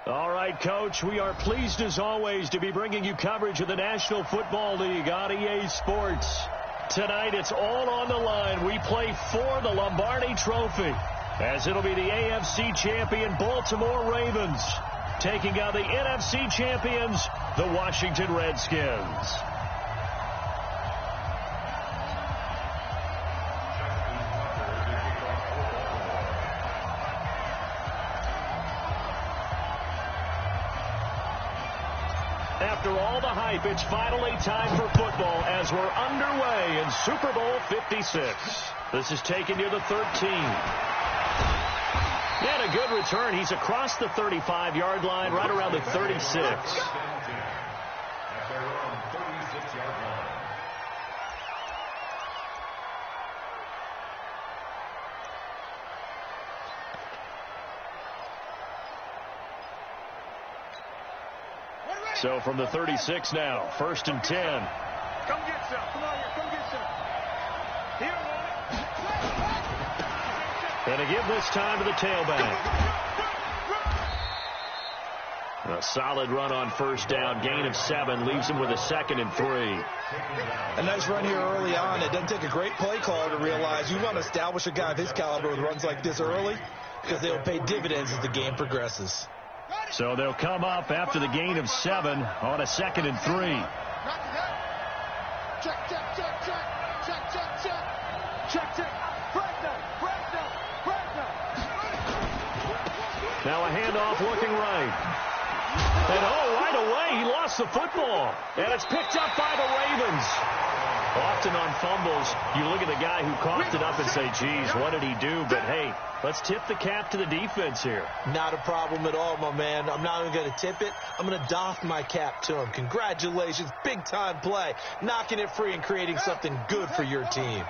All right, Coach, we are pleased as always to be bringing you coverage of the National Football League on EA Sports. Tonight, it's all on the line. We play for the Lombardi Trophy, as it'll be the AFC champion Baltimore Ravens taking on the NFC champions, the Washington Redskins. After all the hype, it's finally time for football as we're underway in Super Bowl 56. This is taking you to 13. And a good return. He's across the 35-yard line, right around the 36. So from the 36 now, 1st and 10. Come get some. Come on here. Come get some. Here, and a give this time to the tailback. A solid run on 1st down. Gain of 7 leaves him with a 2nd and 3. A nice run here early on. It doesn't take a great play caller to realize you want to establish a guy of his caliber with runs like this early because they'll pay dividends as the game progresses. So they'll come up after the gain of 7 on a 2nd and 3. Check, check, check, check. Check, check, check. Check, check. Break down. Break down. Break down. Now a handoff looking right. And right away he lost the football. And it's picked up by the Ravens. Often on fumbles, you look at the guy who coughed it up and say, geez, what did he do? But, hey, let's tip the cap to the defense here. Not a problem at all, my man. I'm not even going to tip it. I'm going to doff my cap to him. Congratulations. Big-time play. Knocking it free and creating something good for your team.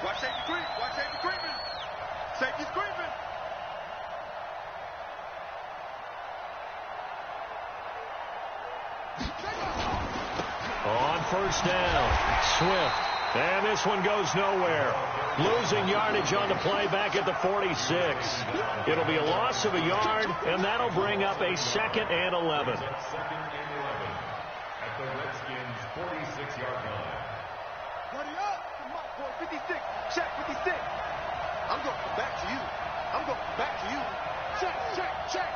Watch safety creep. Watch safety creeping. Safety's creeping. On 1st down, Swift. And this one goes nowhere. Losing yardage on the play back at the 46. It'll be a loss of a yard, and that'll bring up a 2nd and 11. At the Redskins' 46-yard line. Buddy up. Come on, boy. 56. Check 56. I'm going back to you. I'm going back to you. Check, check, check.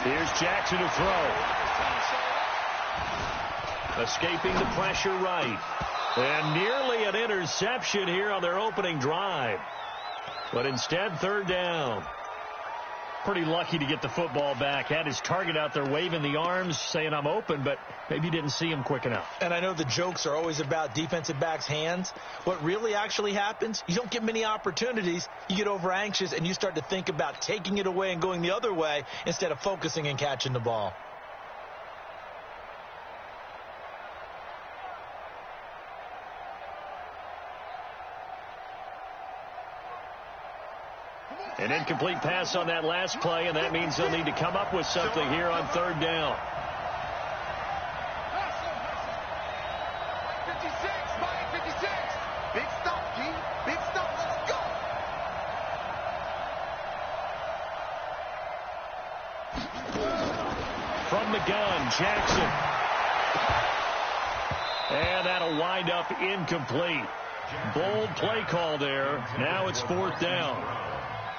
Here's Jackson to throw. Escaping the pressure right. And nearly an interception here on their opening drive. But instead, 3rd down. Pretty lucky to get the football back. Had his target out there waving the arms, saying I'm open, but maybe didn't see him quick enough. And I know the jokes are always about defensive backs' hands. What really actually happens, you don't get many opportunities. You get over anxious, and you start to think about taking it away and going the other way instead of focusing and catching the ball. An incomplete pass on that last play, and that means they'll need to come up with something here on 3rd down. 56, Mike, 56. Big stop, G. Big stop. Let's go. From the gun, Jackson. And that'll wind up incomplete. Bold play call there. Now it's 4th down.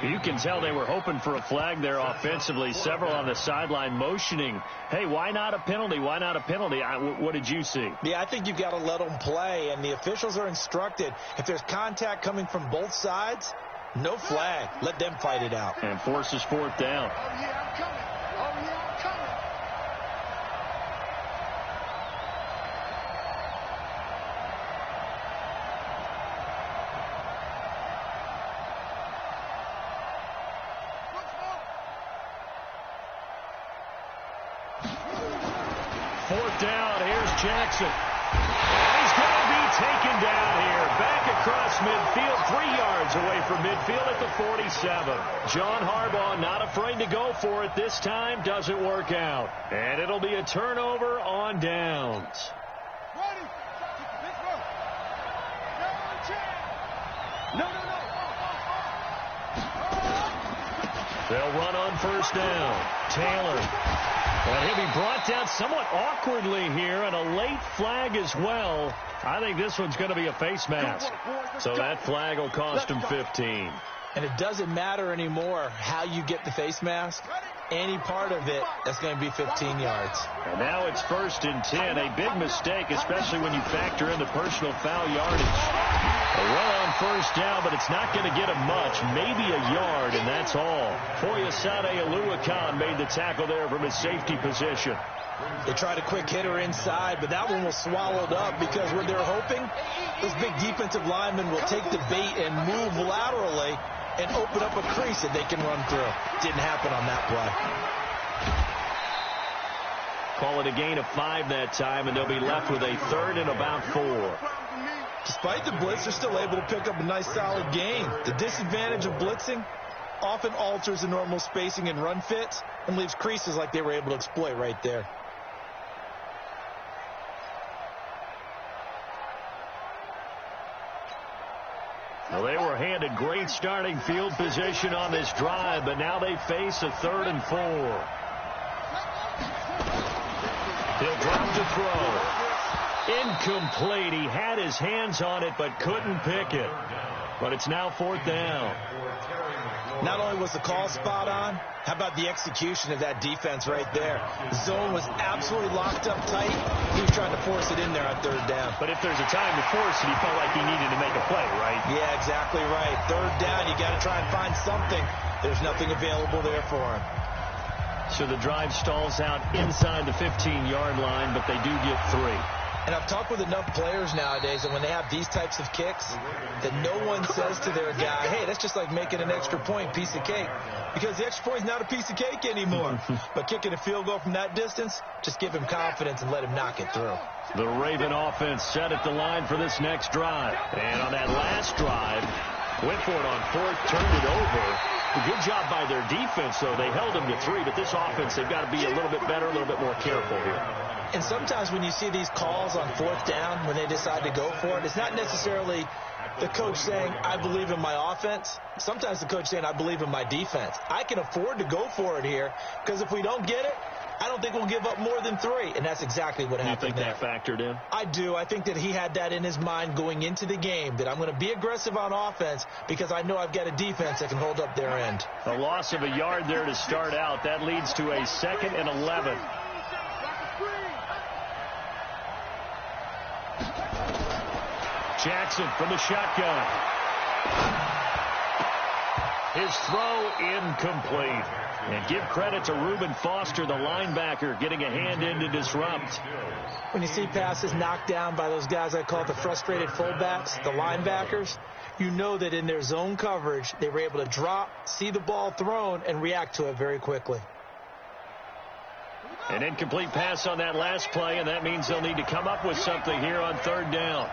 You can tell they were hoping for a flag there offensively. Several on the sideline motioning, hey, why not a penalty? Why not a penalty? What did you see? Yeah, I think you've got to let them play, and the officials are instructed. If there's contact coming from both sides, no flag. Let them fight it out. And forces 4th down. Oh, yeah, I'm coming. Oh, yeah, I'm coming. Fourth down, here's Jackson. And he's going to be taken down here. Back across midfield, 3 yards away from midfield at the 47. John Harbaugh not afraid to go for it this time. Doesn't work out. And it'll be a turnover on downs. Ready? Let's go. Never change. No. They'll run on first down. Taylor. And he'll be brought down somewhat awkwardly here, and a late flag as well. I think this one's going to be a face mask. So that flag will cost him 15. And it doesn't matter anymore how you get the face mask. Any part of it, that's going to be 15 yards. And now it's 1st and 10. A big mistake, especially when you factor in the personal foul yardage. A run on first down, but it's not going to get him much. Maybe a yard, and that's all. Foyesade Oluwakan made the tackle there from his safety position. They tried a quick hitter inside, but that one was swallowed up because what they're hoping, those big defensive linemen will take the bait and move laterally and open up a crease that they can run through. Didn't happen on that play. Call it a gain of 5 that time, and they'll be left with a 3rd and about 4. Despite the blitz, they're still able to pick up a nice solid gain. The disadvantage of blitzing often alters the normal spacing and run fits and leaves creases like they were able to exploit right there. Well, they were handed great starting field position on this drive, but now they face a 3rd and 4. He'll drop to throw. Incomplete. He had his hands on it, but couldn't pick it. But it's now 4th down. Not only was the call spot on, how about the execution of that defense right there? The zone was absolutely locked up tight. He was trying to force it in there on 3rd down. But if there's a time to force it, he felt like he needed to make a play, right? Yeah, exactly right. 3rd down, you got to try and find something. There's nothing available there for him. So the drive stalls out inside the 15-yard line, but they do get 3. And I've talked with enough players nowadays that when they have these types of kicks, that no one says to their guy, hey, that's just like making an extra point, piece of cake. Because the extra point is not a piece of cake anymore. But kicking a field goal from that distance, just give him confidence and let him knock it through. The Raven offense set at the line for this next drive. And on that last drive, went for it on 4th, turned it over. A good job by their defense, though. They held him to 3, but this offense, they've got to be a little bit better, a little bit more careful here. And sometimes when you see these calls on 4th down, when they decide to go for it, it's not necessarily the coach saying, I believe in my offense. Sometimes the coach saying, I believe in my defense. I can afford to go for it here because if we don't get it, I don't think we'll give up more than 3. And that's exactly what happened there. You think that factored in? I do. I think that he had that in his mind going into the game, that I'm going to be aggressive on offense because I know I've got a defense that can hold up their end. A loss of a yard there to start out. That leads to a 2nd and 11. Jackson from the shotgun. His throw incomplete. And give credit to Reuben Foster, the linebacker, getting a hand in to disrupt. When you see passes knocked down by those guys I call the frustrated fullbacks, the linebackers, you know that in their zone coverage, they were able to drop, see the ball thrown, and react to it very quickly. An incomplete pass on that last play, and that means they'll need to come up with something here on 3rd down.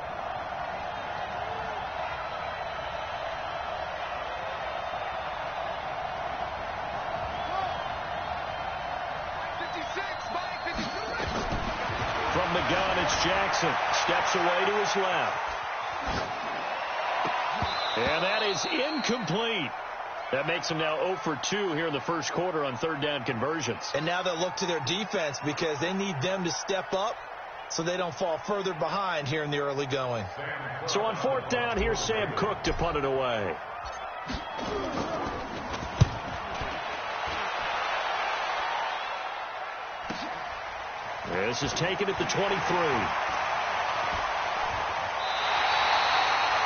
From the gun, it's Jackson. Steps away to his left. And that is incomplete. That makes them now 0 for 2 here in the first quarter on 3rd down conversions. And now they'll look to their defense because they need them to step up so they don't fall further behind here in the early going. So on 4th down, here's Sam Cook to punt it away. This is taken at the 23.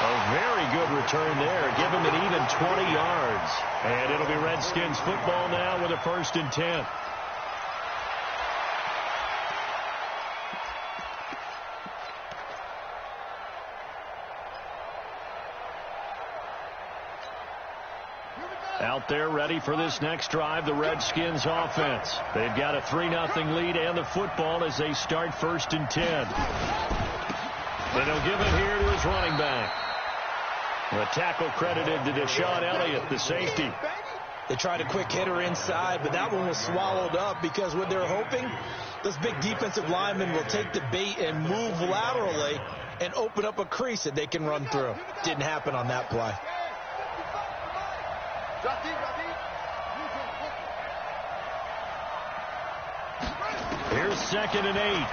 A very good return there. Give him an even 20 yards. And it'll be Redskins football now with a 1st and 10. Out there ready for this next drive, the Redskins offense. They've got a 3-0 lead and the football as they start 1st and 10. And he'll give it here to his running back. The tackle credited to Deshaun Elliott, the safety. They tried a quick hitter inside, but that one was swallowed up because what they're hoping, those big defensive linemen will take the bait and move laterally and open up a crease that they can run through. Didn't happen on that play. Here's 2nd and 8.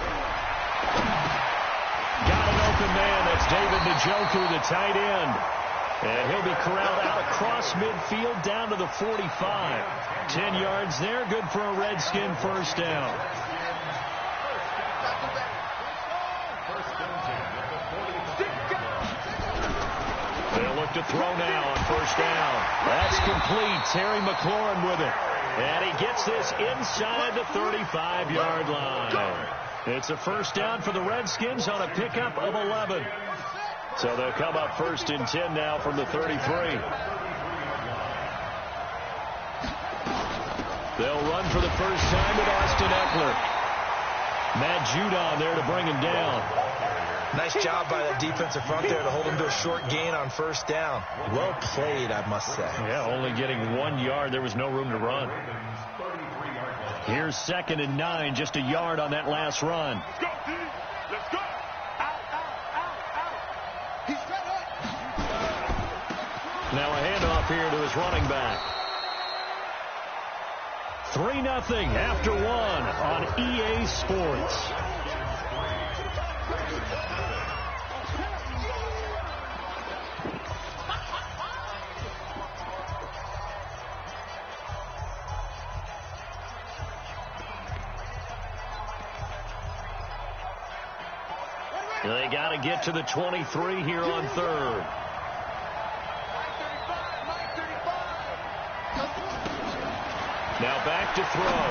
Got an open man. That's David Njoku, the tight end. And he'll be corralled out across midfield down to the 45. 10 yards there. Good for a Redskin first down. They'll look to throw now on first down. That's complete. Terry McLaurin with it. And he gets this inside the 35-yard line. It's a first down for the Redskins on a pickup of 11. So they'll come up 1st and 10 now from the 33. They'll run for the first time with Austin Eckler. Matt Judon there to bring him down. Nice job by that defensive front there to hold him to a short gain on first down. Well played, I must say. Yeah, only getting 1 yard. There was no room to run. Here's 2nd and 9, just a yard on that last run. Let's go, D. Let's go. He's cut up. Now a handoff here to his running back. 3-0 after 1 on EA Sports. They got to get to the 23 here on 3rd. Now back to throw.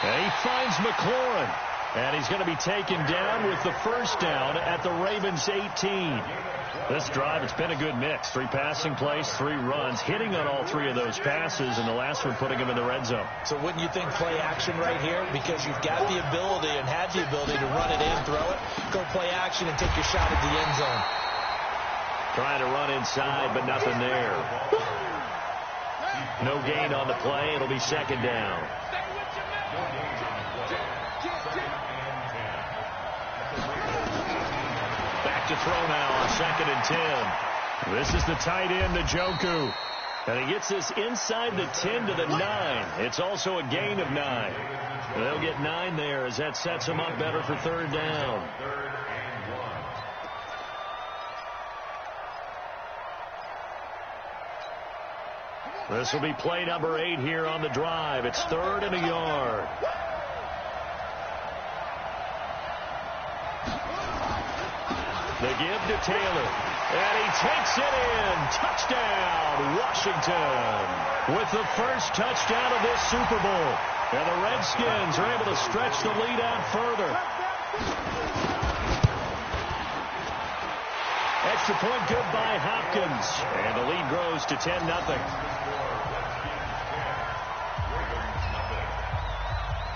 And he finds McLaurin. And he's going to be taken down with the first down at the Ravens 18. This drive, it's been a good mix. 3 passing plays, 3 runs, hitting on all 3 of those passes, and the last one putting him in the red zone. So wouldn't you think play action right here? Because you've got the ability and had the ability to run it in, throw it, go play action, and take your shot at the end zone. Trying to run inside, but nothing there. No gain on the play. It'll be 2nd down. Back to throw now on 2nd and 10. This is the tight end, Njoku. And he gets this inside the 10 to the 9. It's also a gain of 9. They'll get 9 there as that sets them up better for 3rd down. This will be play number 8 here on the drive. It's 3rd and a yard. The give to Taylor. And he takes it in. Touchdown, Washington. With the first touchdown of this Super Bowl. And the Redskins are able to stretch the lead out further. Extra point good by Hopkins. And the lead grows to 10-0.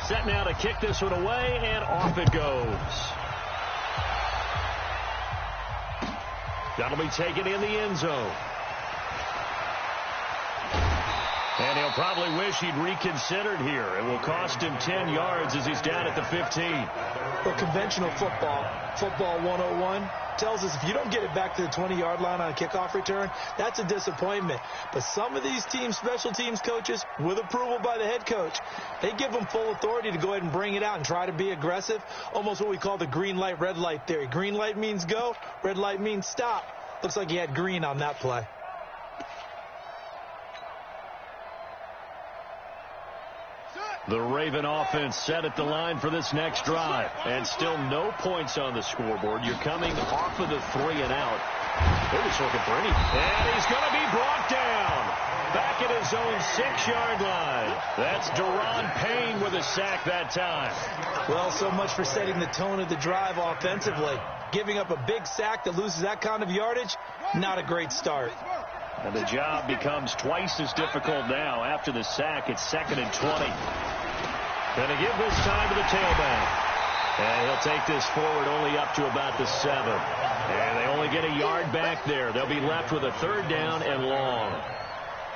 Set now to kick this one away, and off it goes. That'll be taken in the end zone. And he'll probably wish he'd reconsidered here. It will cost him 10 yards as he's down at the 15. Well, conventional football 101, tells us if you don't get it back to the 20-yard line on a kickoff return, that's a disappointment. But some of these teams, special teams coaches, with approval by the head coach, they give them full authority to go ahead and bring it out and try to be aggressive, almost what we call the green light, red light theory. Green light means go, red light means stop. Looks like he had green on that play. The Raven offense set at the line for this next drive. And still no points on the scoreboard. You're coming off of the 3 and out. They was looking for any. And he's going to be brought down. Back at his own 6-yard line. That's Deron Payne with a sack that time. Well, so much for setting the tone of the drive offensively. Giving up a big sack that loses that kind of yardage, not a great start. And the job becomes twice as difficult now. After the sack, it's 2nd and 20. Going to give this time to the tailback. And he'll take this forward only up to about the 7. And they only get a yard back there. They'll be left with a 3rd down and long.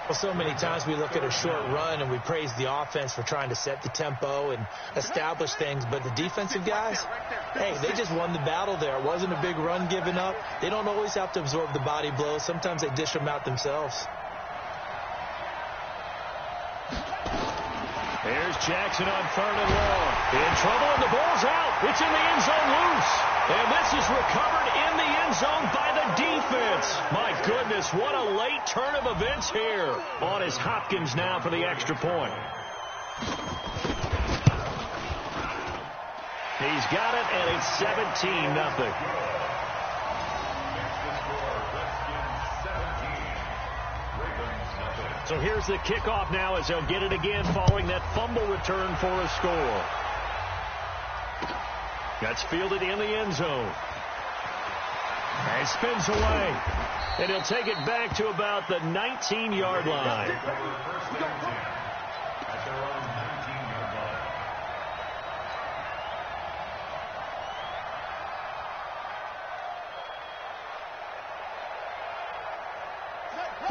Well, so many times we look at a short run and we praise the offense for trying to set the tempo and establish things. But the defensive guys, hey, they just won the battle there. It wasn't a big run given up. They don't always have to absorb the body blows. Sometimes they dish them out themselves. Here's Jackson on 3rd and long. In trouble, and the ball's out. It's in the end zone loose. And this is recovered in the end zone by the defense. My goodness, what a late turn of events here. On is Hopkins now for the extra point. He's got it, and it's 17-0. So here's the kickoff now as they'll get it again following that fumble return for a score. That's fielded in the end zone. And spins away. And he'll take it back to about the 19-yard line.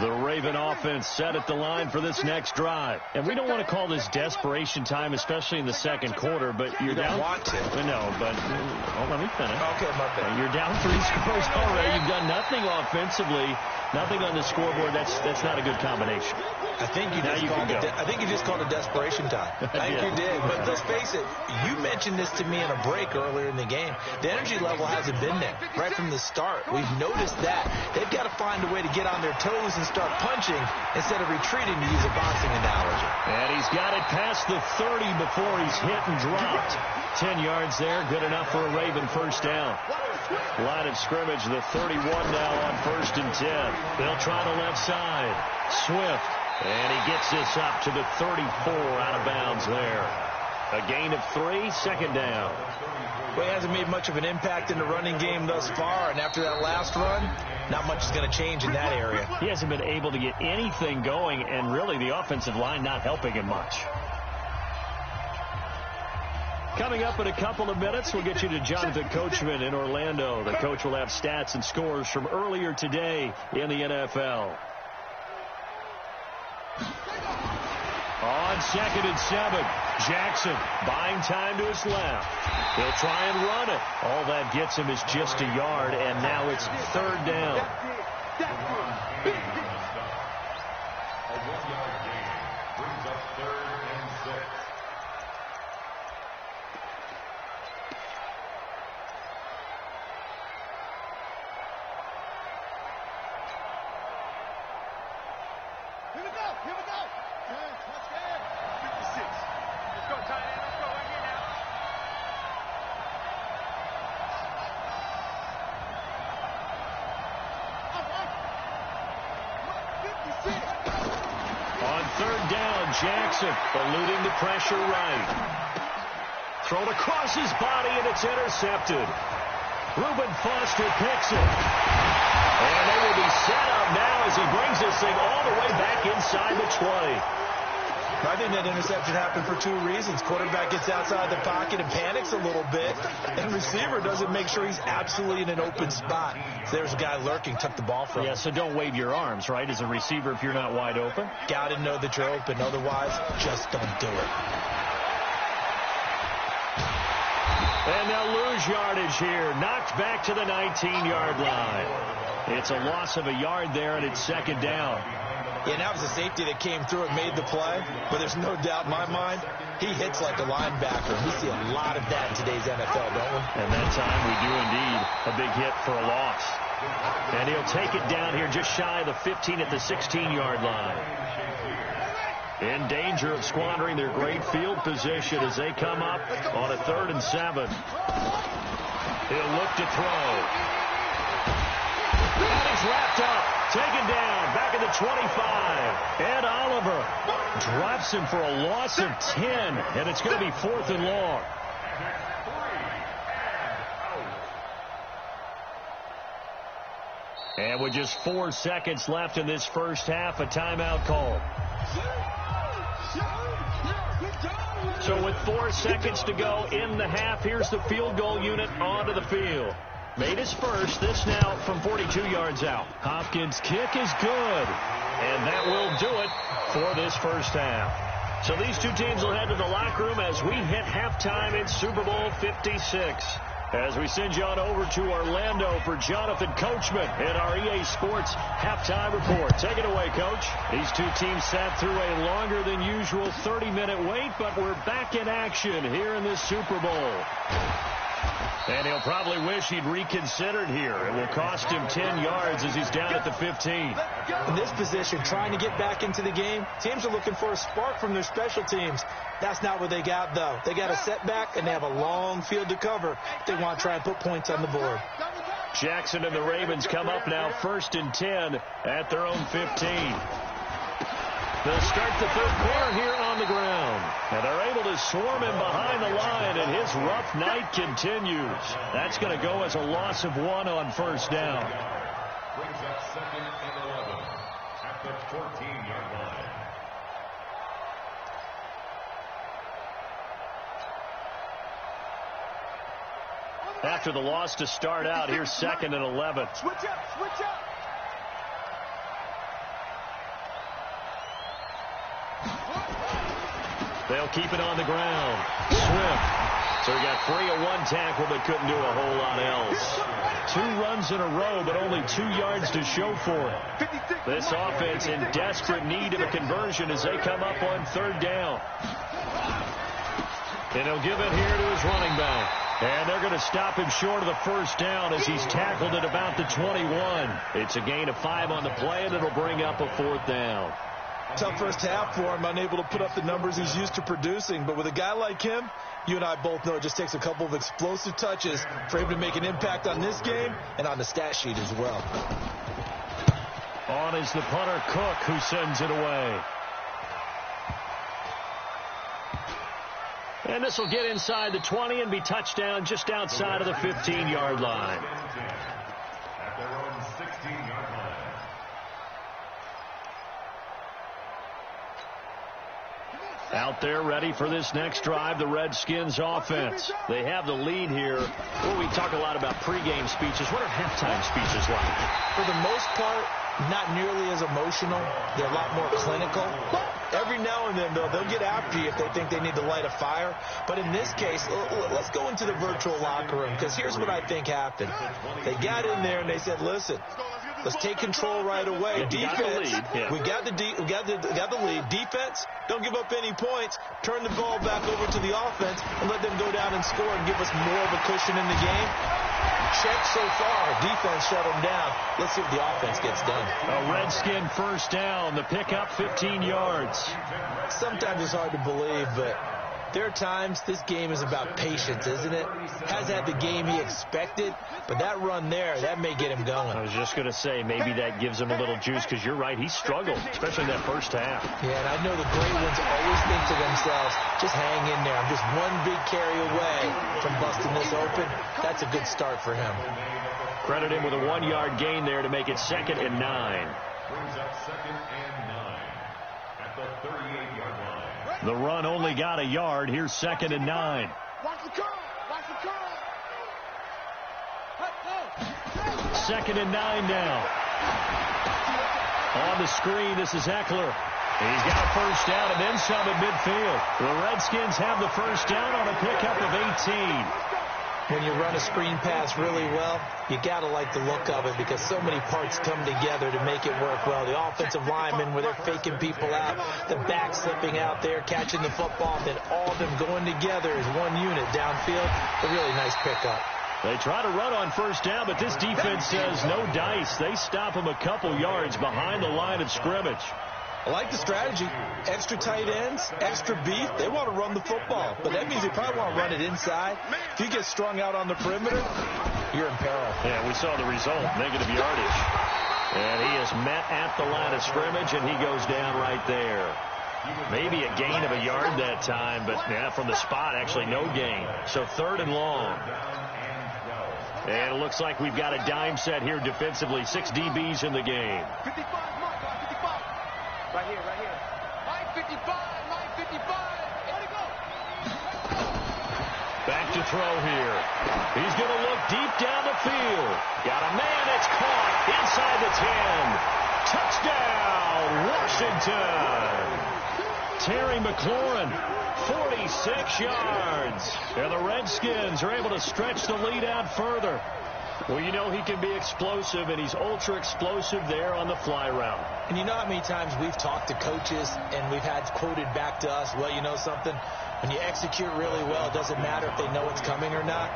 The Raven offense set at the line for this next drive. And we don't want to call this desperation time, especially in the second quarter, but you're down. You don't want to. No, but let me finish. Okay, my bad. You're down 3 scores already. You've done nothing offensively, nothing on the scoreboard. That's not a good combination. I think you just called it desperation time. I think you did. But let's face it, you mentioned this to me in a break earlier in the game. The energy level hasn't been there right from the start. We've noticed that. They've got to find a way to get on their toes and start punching instead of retreating, to use a boxing analogy. And he's got it past the 30 before he's hit and dropped. 10 yards there, good enough for a Raven first down. Line of scrimmage, the 31 now on 1st and 10. They'll try the left side. Swift. And he gets this up to the 34 out of bounds there. A gain of 3, 2nd down. Well, he hasn't made much of an impact in the running game thus far, and after that last run, not much is going to change in that area. He hasn't been able to get anything going, and really the offensive line not helping him much. Coming up in a couple of minutes, we'll get you to Jonathan Coachman in Orlando. The coach will have stats and scores from earlier today in the NFL. On 2nd and 7, Jackson buying time to his left. He'll try and run it. All that gets him is just a yard, and now it's 3rd down. A 1-yard gain brings up 3rd and 6. Here we go. Touchdown. 56. Let's go, tight end. Let's go right here now. On 3rd down, Jackson eluding the pressure right. Thrown across his body, and it's intercepted. Reuben Foster picks it. And they will be set up now as he brings this thing all the way back inside the 20. I think that interception happened for 2 reasons. Quarterback gets outside the pocket and panics a little bit, and receiver doesn't make sure he's absolutely in an open spot. So there's a guy lurking, took the ball from him. Yeah, so don't wave your arms, right, as a receiver if you're not wide open. Got to know that you're open. Otherwise, just don't do it. And they'll lose yardage here. Knocked back to the 19-yard line. It's a loss of a yard there, and it's 2nd down. Yeah, and that was a safety that came through and made the play. But there's no doubt in my mind, he hits like a linebacker. We see a lot of that in today's NFL, don't we? And that time we do indeed a big hit for a loss. And he'll take it down here just shy of the 15 at the 16-yard line. In danger of squandering their great field position as they come up on a 3rd and 7. He'll look to throw. And he's wrapped up. Taken down, back at the 25. Ed Oliver drops him for a loss of 10, and it's going to be 4th and long. And with just 4 seconds left in this first half, a timeout call. So with 4 seconds to go in the half, here's the field goal unit onto the field. Made his first. This now from 42 yards out. Hopkins' kick is good. And that will do it for this first half. So these two teams will head to the locker room as we hit halftime in Super Bowl 56. As we send you on over to Orlando for Jonathan Coachman in our EA Sports halftime report. Take it away, Coach. These two teams sat through a longer than usual 30-minute wait, but we're back in action here in this Super Bowl. And he'll probably wish he'd reconsidered here. It will cost him 10 yards as he's down at the 15. In this position, trying to get back into the game, teams are looking for a spark from their special teams. That's not what they got, though. They got a setback, and they have a long field to cover if they want to try and put points on the board. Jackson and the Ravens come up now 1st and 10 at their own 15. They'll start the third quarter here on the ground. And they're able to swarm him behind the line, and his rough night continues. That's going to go as a loss of 1 on first down. Brings up 2nd and 11 at the 14-yard line. After the loss to start out, here's 2nd and 11. Switch up, switch up. They'll keep it on the ground. Swift. So he got free of 1 tackle, but couldn't do a whole lot else. 2 runs in a row, but only 2 yards to show for it. This offense in desperate need of a conversion as they come up on 3rd down. And he'll give it here to his running back. And they're going to stop him short of the first down as he's tackled at about the 21. It's a gain of 5 on the play, and it'll bring up a 4th down. Tough first half for him, unable to put up the numbers he's used to producing. But with a guy like him, you and I both know it just takes a couple of explosive touches for him to make an impact on this game and on the stat sheet as well. On is the punter, Cook, who sends it away. And this will get inside the 20 and be touchdown just outside of the 15-yard line. At their own 16-yard line. Out there ready for this next drive, the Redskins offense. They have the lead here. Well, we talk a lot about pregame speeches. What are halftime speeches like? For the most part, not nearly as emotional. They're a lot more clinical. Every now and then, though, they'll get after you if they think they need to light a fire. But in this case, let's go into the virtual locker room, because here's what I think happened. They got in there and they said, listen, let's take control right away. Defense, we got the lead. Defense, don't give up any points. Turn the ball back over to the offense and let them go down and score and give us more of a cushion in the game. Check so far. Defense shut them down. Let's see what the offense gets done. A Redskin first down. The pickup 15 yards. Sometimes it's hard to believe, but there are times this game is about patience, isn't it? Has had the game he expected, but that run there, that may get him going. I was just going to say, maybe that gives him a little juice, because you're right, he struggled, especially in that first half. Yeah, and I know the great ones always think to themselves, just hang in there. I'm just one big carry away from busting this open. That's a good start for him. Credit him with a 1-yard gain there to make it 2nd and 9. Brings up 2nd and 9 at the 38-yard line. The run only got a yard. Here's 2nd and 9. Watch the curl. Watch the curl. 2nd and 9 now. On the screen, this is Eckler. He's got a first down and then some at midfield. The Redskins have the first down on a pickup of 18. When you run a screen pass really well, you got to like the look of it, because so many parts come together to make it work well. The offensive linemen, where they're faking people out, the back slipping out there, catching the football, then all of them going together as one unit downfield. A really nice pickup. They try to run on first down, but this defense says no dice. They stop them a couple yards behind the line of scrimmage. I like the strategy. Extra tight ends, extra beef. They want to run the football, but that means they probably want to run it inside. If you get strung out on the perimeter, you're in peril. Yeah, we saw the result, negative yardage. And he is met at the line of scrimmage, and he goes down right there. Maybe a gain of a yard that time, but yeah, from the spot, actually no gain. So 3rd and long. And it looks like we've got a dime set here defensively. 6 DBs in the game. 55, mark, 55. Right here, right here. Mike 55, Mike 55. Let it go. throw here. He's going to look deep down the field. Got a man that's caught inside the 10. Touchdown, Washington. Terry McLaurin, 46 yards. And the Redskins are able to stretch the lead out further. Well, you know he can be explosive, and he's ultra explosive there on the fly route. And you know how many times we've talked to coaches and we've had quoted back to us, well, you know something? When you execute really well, it doesn't matter if they know it's coming or not.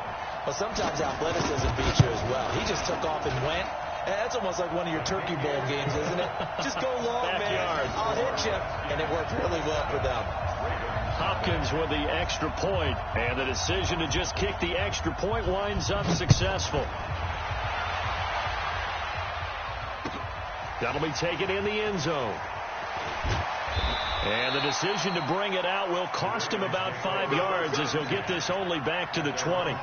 Well, sometimes athleticism beats you as well. He just took off and went. And that's almost like one of your Turkey Bowl games, isn't it? Just go long, Backyard. man. I'll hit you. And it worked really well for them. Hopkins with the extra point, and the decision to just kick the extra point winds up successful. That'll be taken in the end zone. And the decision to bring it out will cost him about 5 yards as he'll get this only back to the 20.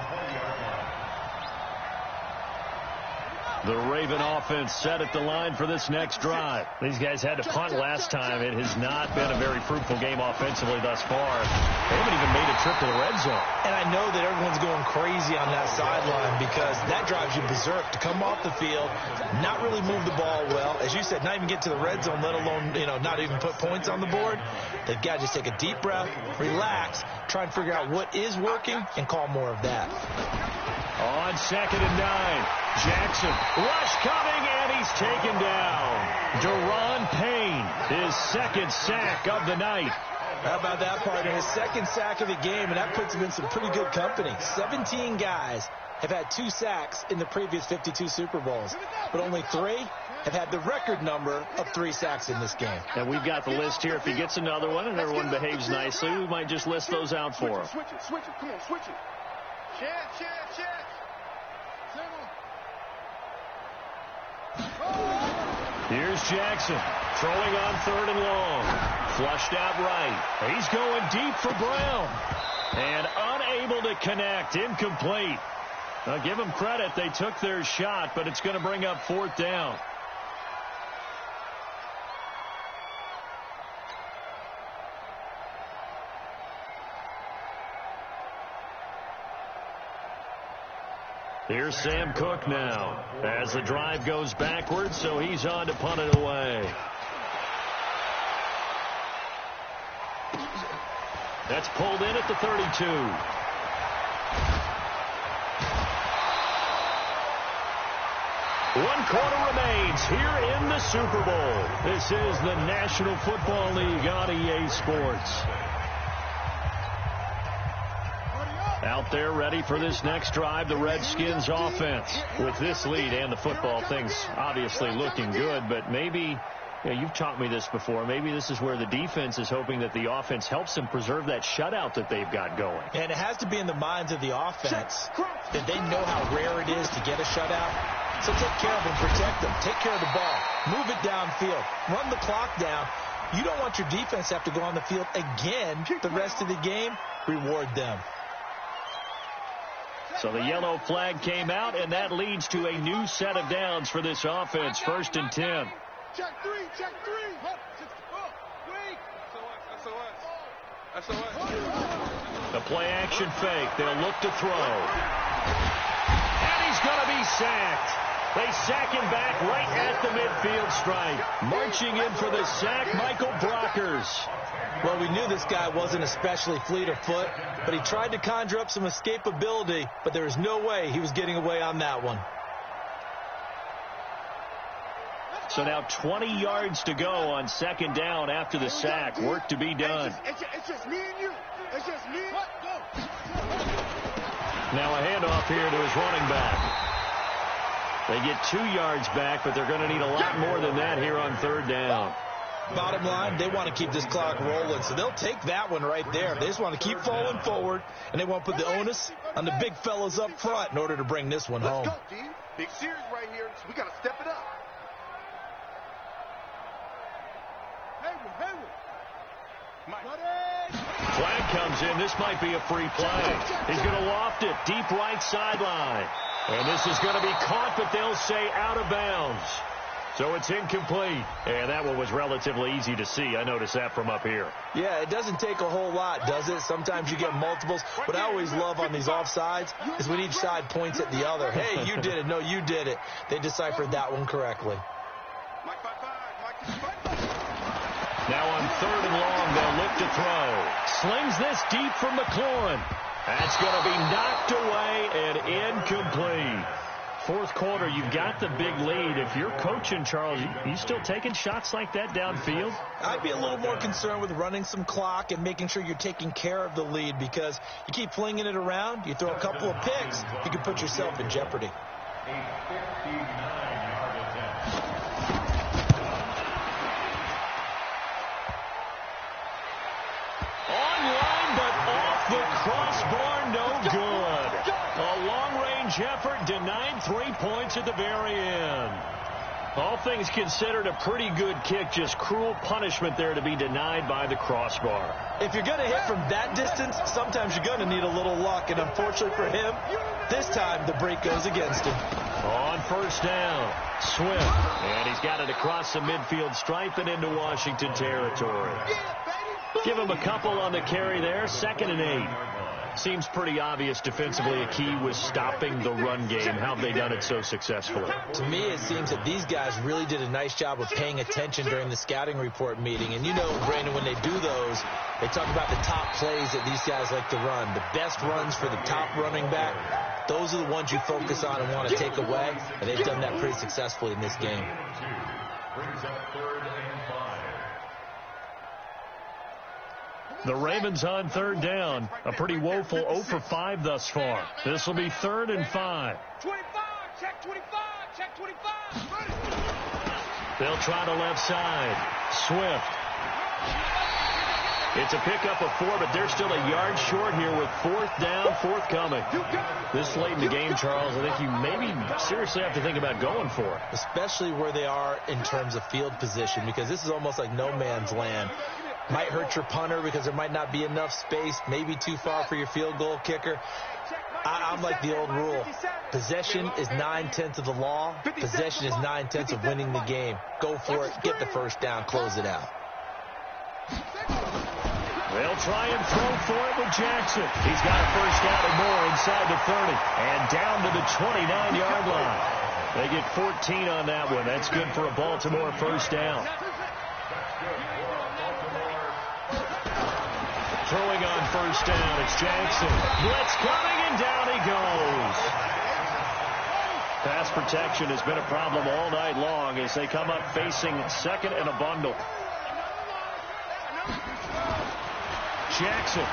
The Raven offense set at the line for this next drive. These guys had to punt last time. It has not been a very fruitful game offensively thus far. They haven't even made a trip to the red zone. And I know that everyone's going crazy on that sideline because that drives you berserk to come off the field, not really move the ball well. As you said, not even get to the red zone, let alone, not even put points on the board. They've got to just take a deep breath, relax, try and figure out what is working, and call more of that. On 2nd and 9, Jackson, rush coming, and he's taken down. Deron Payne, his second sack of the night. How about that, partner? His second sack of the game, and that puts him in some pretty good company. 17 guys have had 2 sacks in the previous 52 Super Bowls, but only 3 have had the record number of 3 sacks in this game. And we've got the list here. If he gets another one and everyone behaves nicely, we might just list those out for him. Switch it. Come on, switch it. Chance. Here's Jackson, throwing on 3rd and long. Flushed out right. He's going deep for Brown. And unable to connect. Incomplete. Now, give them credit. They took their shot, but it's going to bring up 4th down. Here's Sam Cook now as the drive goes backwards, so he's on to punt it away. That's pulled in at the 32. One quarter remains here in the Super Bowl. This is the National Football League on EA Sports. Out there ready for this next drive, the Redskins offense. With this lead and the football, things obviously looking good, but maybe, you've taught me this before, maybe this is where the defense is hoping that the offense helps them preserve that shutout that they've got going. And it has to be in the minds of the offense that they know how rare it is to get a shutout. So take care of them, protect them, take care of the ball, move it downfield, run the clock down. You don't want your defense to have to go on the field again the rest of the game. Reward them. So the yellow flag came out, and that leads to a new set of downs for this offense. 1st and 10. Check 3. The play action fake. They'll look to throw. And he's going to be sacked. They sack him back right at the midfield stripe. Marching in for the sack, Michael Brockers. Well, we knew this guy wasn't especially fleet of foot, but he tried to conjure up some escapability, but there was no way he was getting away on that one. So now 20 yards to go on 2nd down after the sack. Work to be done. It's just me and you. It's just me. Go. Now a handoff here to his running back. They get 2 yards back, but they're going to need a lot more than that here on 3rd down. Bottom line, they want to keep this clock rolling, so they'll take that one right there. They just want to keep falling forward, and they want to put the onus on the big fellas up front in order to bring this one home. Let's go, D. Big series right here, so we got to step it up. Flag comes in. This might be a free play. He's going to loft it deep right sideline. And this is going to be caught, but they'll say out of bounds. So it's incomplete. And that one was relatively easy to see. I noticed that from up here. Yeah, it doesn't take a whole lot, does it? Sometimes you get multiples. What I always love on these offsides is when each side points at the other. Hey, you did it. No, you did it. They deciphered that one correctly. Now on 3rd and long, they'll look to throw. Slings this deep from McLaurin. That's going to be knocked away and incomplete. Fourth quarter, you've got the big lead. If you're coaching, Charles, you still taking shots like that downfield? I'd be a little more concerned with running some clock and making sure you're taking care of the lead, because you keep flinging it around, you throw a couple of picks, you can put yourself in jeopardy. A 59-yard attempt. Online, but off the crossbar, no good. A long-range effort denied 3 points at the very end. All things considered, a pretty good kick, just cruel punishment there to be denied by the crossbar. If you're going to hit from that distance, sometimes you're going to need a little luck, and unfortunately for him, this time the break goes against him. On 1st down, Swift, and he's got it across the midfield stripe and into Washington territory. Give him a couple on the carry there, 2nd and 8. Seems pretty obvious defensively a key was stopping the run game. How have they done it so successfully? To me, it seems that these guys really did a nice job of paying attention during the scouting report meeting. And you know, Brandon, when they do those, they talk about the top plays that these guys like to run. The best runs for the top running back, those are the ones you focus on and want to take away. And they've done that pretty successfully in this game. Brings up 3rd and 5. The Ravens on 3rd down. A pretty woeful 0 for 5 thus far. This will be 3rd and 5. 25, check 25, check 25. They'll try to left side. Swift. It's a pickup of 4, but they're still a yard short here with 4th down, forthcoming. This late in the game, Charles, I think you maybe seriously have to think about going for it. Especially where they are in terms of field position, because this is almost like no man's land. Might hurt your punter because there might not be enough space, maybe too far for your field goal kicker. I'm like the old rule. Possession is 9/10 of the law. Possession is 9/10 of winning the game. Go for it. Get the 1st down. Close it out. They'll try and throw for it with Jackson. He's got a 1st down and more inside the 30 and down to the 29-yard line. They get 14 on that one. That's good for a Baltimore 1st down. Throwing on 1st down, it's Jackson. Blitz coming, and down he goes. Pass protection has been a problem all night long as they come up facing 2nd and a bundle. Jackson.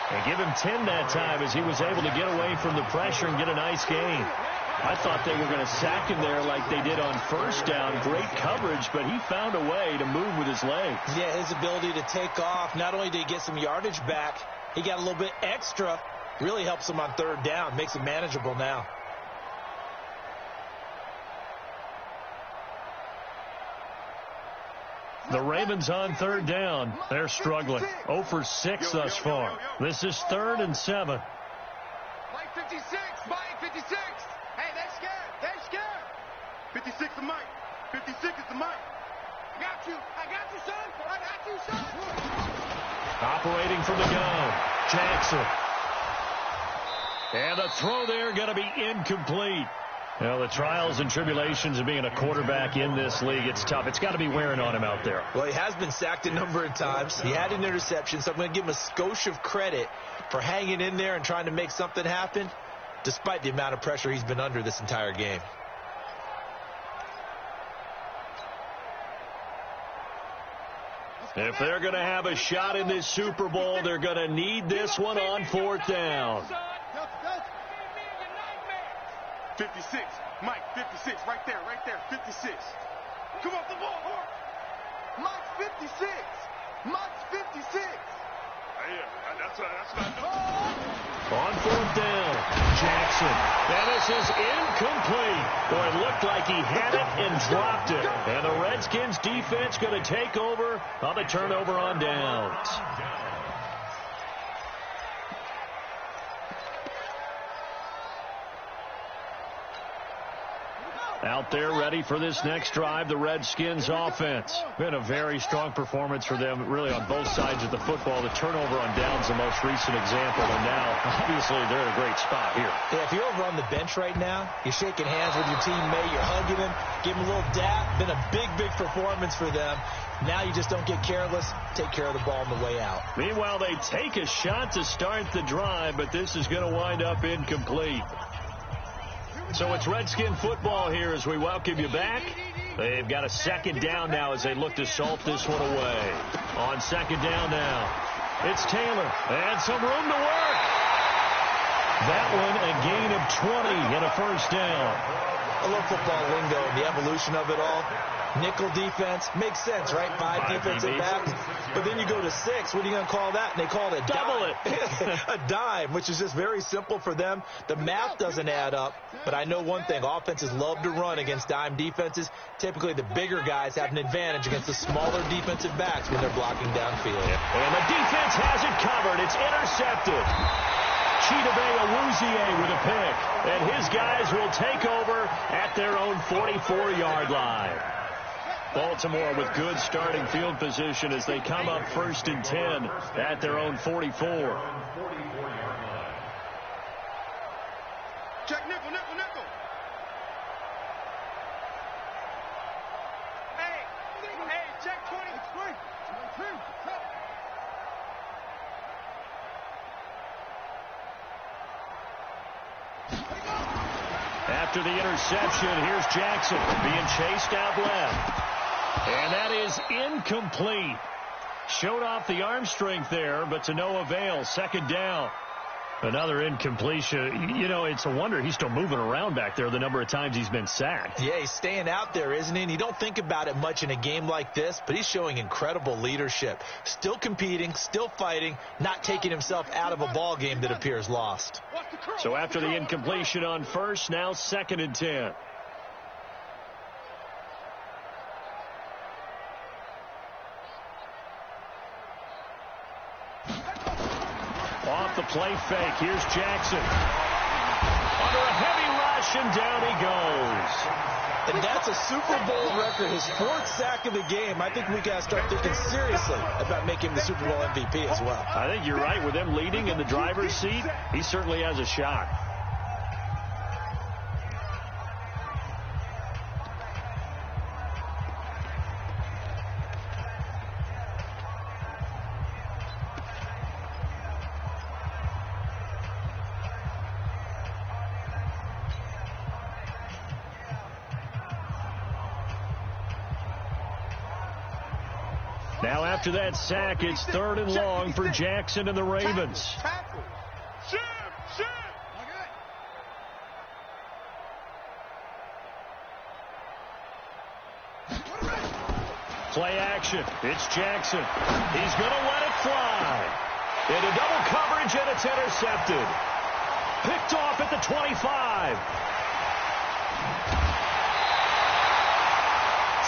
And give him 10 that time as he was able to get away from the pressure and get a nice gain. I thought they were going to sack him there like they did on 1st down. Great coverage, but he found a way to move with his legs. Yeah, his ability to take off. Not only did he get some yardage back, he got a little bit extra. Really helps him on 3rd down. Makes it manageable now. The Ravens on 3rd down. They're struggling. 0 for 6 thus far. This is 3rd and 7. Mike 56, Mike 56. Hey, they're scared. They're scared. 56 to Mike. 56 is to Mike. I got you, son. I got you, son. Operating from the gun. Jackson. And the throw there going to be incomplete. Well, the trials and tribulations of being a quarterback in this league, it's tough. It's got to be wearing on him out there. Well, he has been sacked a number of times. He had an interception, so I'm going to give him a skosh of credit for hanging in there and trying to make something happen, despite the amount of pressure he's been under this entire game. If they're going to have a shot in this Super Bowl, they're going to need this one on 4th down. 56, Mike 56, right there, 56. Come off the ball, Hort. Mike's 56. Mike's 56. Yeah, that's what I know. On 4th down, Jackson. And this is incomplete. Boy, it looked like he had it and dropped it. And the Redskins defense going to take over on the turnover on downs. Out there ready for this next drive, the Redskins offense. Been a very strong performance for them, really, on both sides of the football. The turnover on downs, the most recent example, and now, obviously, they're in a great spot here. Yeah, if you're over on the bench right now, you're shaking hands with your teammate, you're hugging him, give him a little dap. Been a big, big performance for them. Now you just don't get careless. Take care of the ball on the way out. Meanwhile, they take a shot to start the drive, but this is going to wind up incomplete. So it's Redskin football here as we welcome you back. They've got a second down now as they look to salt this one away. On second down now, it's Taylor. And some room to work. That one a gain of 20 and a first down. I love football lingo and the evolution of it all. Nickel defense makes sense, right? Five defensive backs. But then you go to 6. What are you going to call that? And they call it a double dime. A dime, which is just very simple for them. The math doesn't add up. But I know one thing. Offenses love to run against dime defenses. Typically, the bigger guys have an advantage against the smaller defensive backs when they're blocking downfield. And the defense has it covered. It's intercepted. Chidobe Awuzie with a pick. And his guys will take over at their own 44-yard line. Baltimore with good starting field position as they come up 1st and 10 at their own 44. Check nickel, nickel, nickel. Hey, check 20. After the interception, here's Jackson being chased out left. And that is incomplete. Showed off the arm strength there, but to no avail. Second down. Another incompletion. You know, it's a wonder he's still moving around back there the number of times he's been sacked. Yeah, he's staying out there, isn't he? And you don't think about it much in a game like this, but he's showing incredible leadership. Still competing, still fighting, not taking himself out of a ball game that appears lost. So after the incompletion on first, now 2nd and 10. Off the play fake, here's Jackson. Under a heavy rush, and down he goes. And that's a Super Bowl record, his 4th sack of the game. I think we got to start thinking seriously about making the Super Bowl MVP as well. I think you're right. With them leading in the driver's seat, he certainly has a shot. Now after that sack, it's 3rd and long for Jackson and the Ravens. Tackle. Ship. Play action. It's Jackson. He's going to let it fly. Into double coverage, and it's intercepted. Picked off at the 25.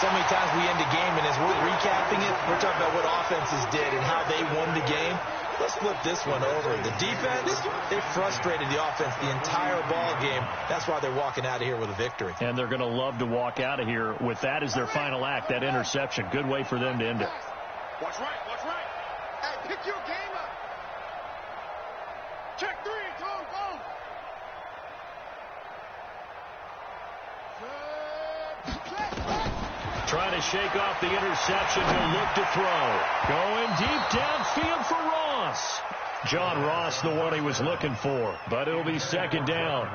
So many times we end a game, and as we're recapping it, we're talking about what offenses did and how they won the game. Let's flip this one over. The defense, they frustrated the offense the entire ball game. That's why they're walking out of here with a victory. And they're going to love to walk out of here with that as their final act, that interception. Good way for them to end it. Watch right. Hey, pick your game up. Check 3, go. Trying to shake off the interception. He'll look to throw. Going deep downfield for Ross. John Ross, the one he was looking for. But it'll be 2nd down.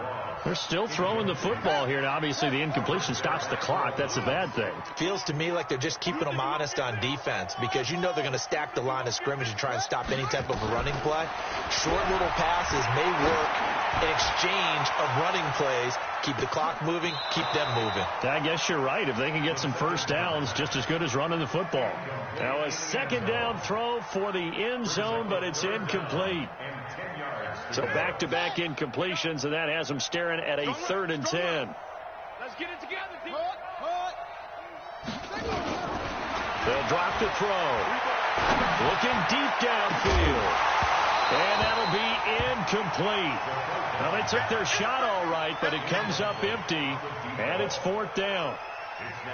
They're still throwing the football here. And obviously the incompletion stops the clock. That's a bad thing. Feels to me like they're just keeping them honest on defense because you know they're going to stack the line of scrimmage and try and stop any type of a running play. Short little passes may work in exchange of running plays. Keep the clock moving, keep them moving. I guess you're right. If they can get some first downs, just as good as running the football. Now a 2nd down throw for the end zone, but it's incomplete. So back-to-back incompletions, and that has them staring at a 3rd and 10. Let's get it together, team. They'll drop the throw. Looking deep downfield. And that'll be incomplete. Well, they took their shot all right, but it comes up empty, and it's 4th down.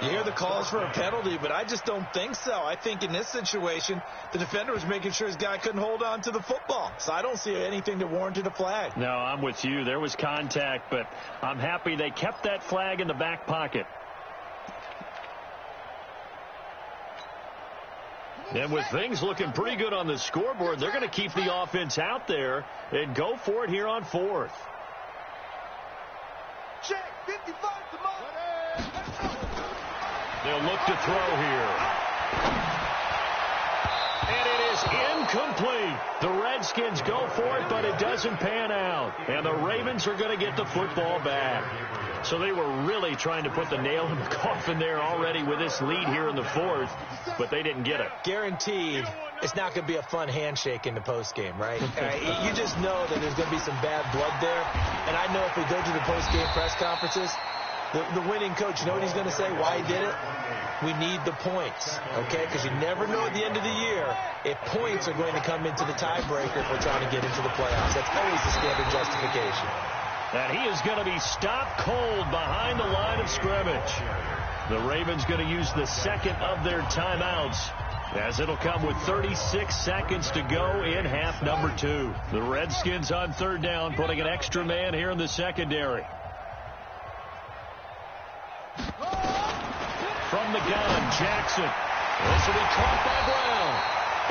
You hear the calls for a penalty, but I just don't think so. I think in this situation, the defender was making sure his guy couldn't hold on to the football. So I don't see anything that warranted a flag. No, I'm with you. There was contact, but I'm happy they kept that flag in the back pocket. And with things looking pretty good on the scoreboard, they're going to keep the offense out there and go for it here on 4th. Check, 55 to Mike. They'll look to throw here. And it is incomplete. The Redskins go for it, but it doesn't pan out. And the Ravens are going to get the football back. So they were really trying to put the nail in the coffin there already with this lead here in the 4th, but they didn't get it. Guaranteed it's not going to be a fun handshake in the postgame, right? You just know that there's going to be some bad blood there. And I know if we go to the postgame press conferences, the winning coach, you know what he's going to say, why he did it? We need the points, okay? Because you never know at the end of the year if points are going to come into the tiebreaker if we're trying to get into the playoffs. That's always the standard justification. And he is going to be stopped cold behind the line of scrimmage. The Ravens going to use the second of their timeouts, as it'll come with 36 seconds to go in half number 2. The Redskins on 3rd down, putting an extra man here in the secondary. From the gun, Jackson. This will be caught by Brown.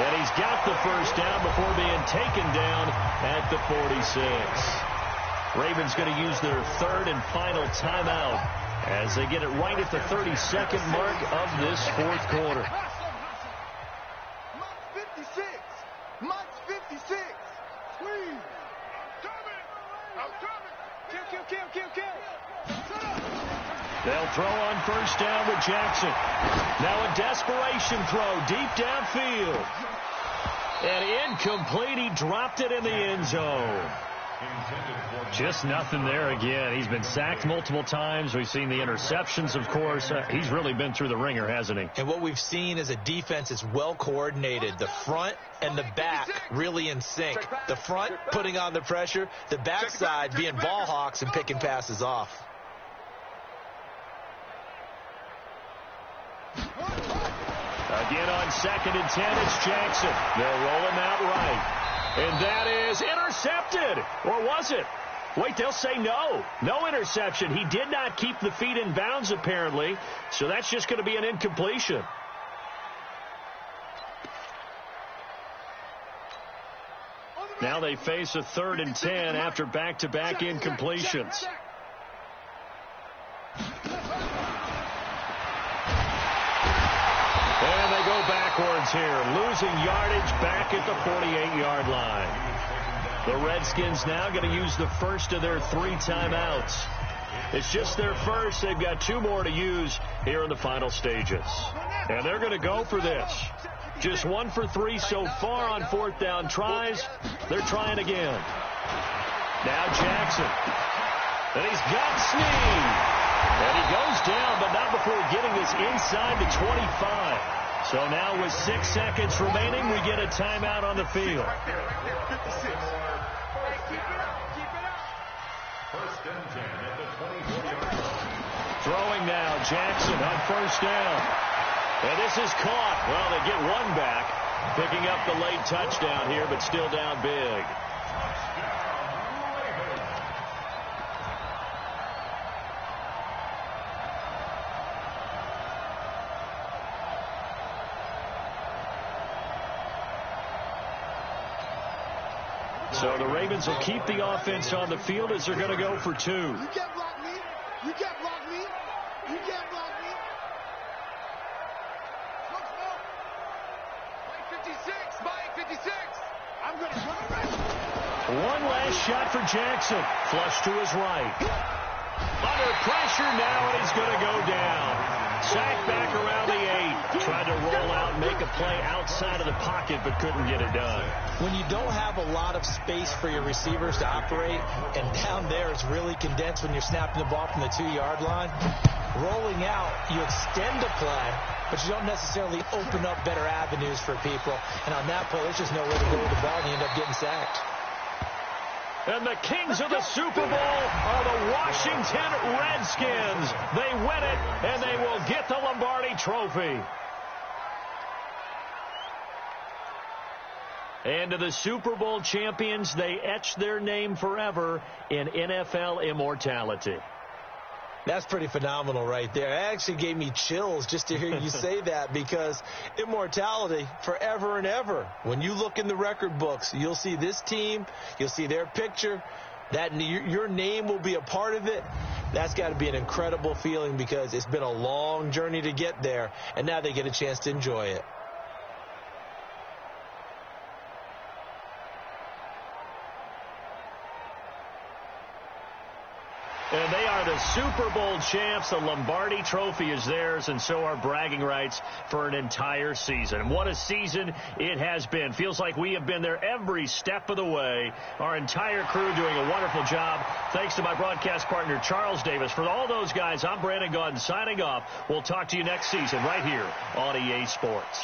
And he's got the first down before being taken down at the 46. Ravens going to use their 3rd and final timeout as they get it right at the 32nd mark of this 4th quarter. Mike's 56. Mike's 56. Please. I'm coming. Kill. They'll throw on 1st down with Jackson. Now a desperation throw deep downfield. And incomplete. He dropped it in the end zone. Just nothing there again. He's been sacked multiple times. We've seen the interceptions, of course. He's really been through the ringer, hasn't he? And what we've seen is a defense that's well coordinated. The front and the back really in sync. The front putting on the pressure. The backside being ball hawks and picking passes off. Again on 2nd and 10, it's Jackson. They'll roll him out right. And that is intercepted. Or was it? Wait, they'll say no. No interception. He did not keep the feet in bounds, apparently. So that's just going to be an incompletion. Now they face a 3rd and 10 after back-to-back incompletions. And they go backwards here, losing yardage back at the 48-yard line. The Redskins now going to use the first of their 3 timeouts. It's just their first. They've got 2 more to use here in the final stages. And they're going to go for this. Just 1 for 3 so far on 4th down tries. They're trying again. Now Jackson. And he's got Snead. And he goes down, but not before getting this inside the 25. So now with 6 seconds remaining, we get a timeout on the field. Throwing now, Jackson on 1st down. And this is caught. Well, they get 1 back, picking up the late touchdown here, but still down big. So the Ravens will keep the offense on the field as they're going to go for 2. You can't block me. You can't block me. You can't block me. Mike 56. Mike 56. I'm going to come around. One last shot for Jackson. Flush to his right. Under pressure now, and he's going to go down. Sacked back around the 8. Tried to roll out, make a play outside of the pocket, but couldn't get it done. When you don't have a lot of space for your receivers to operate, and down there it's really condensed when you're snapping the ball from the 2-yard line, rolling out, you extend a play, but you don't necessarily open up better avenues for people. And on that play, there's just nowhere to go with the ball, and you end up getting sacked. And the kings of the Super Bowl are the Washington Redskins. They win it, and they will get the Lombardi Trophy. And to the Super Bowl champions, they etch their name forever in NFL immortality. That's pretty phenomenal right there. It actually gave me chills just to hear you say that, because immortality forever and ever. When you look in the record books, you'll see this team, you'll see their picture, that your name will be a part of it. That's got to be an incredible feeling, because it's been a long journey to get there, and now they get a chance to enjoy it. And they are the Super Bowl champs. The Lombardi Trophy is theirs, and so are bragging rights for an entire season. What a season it has been. Feels like we have been there every step of the way. Our entire crew doing a wonderful job. Thanks to my broadcast partner, Charles Davis. For all those guys, I'm Brandon Gaudin signing off. We'll talk to you next season right here on EA Sports.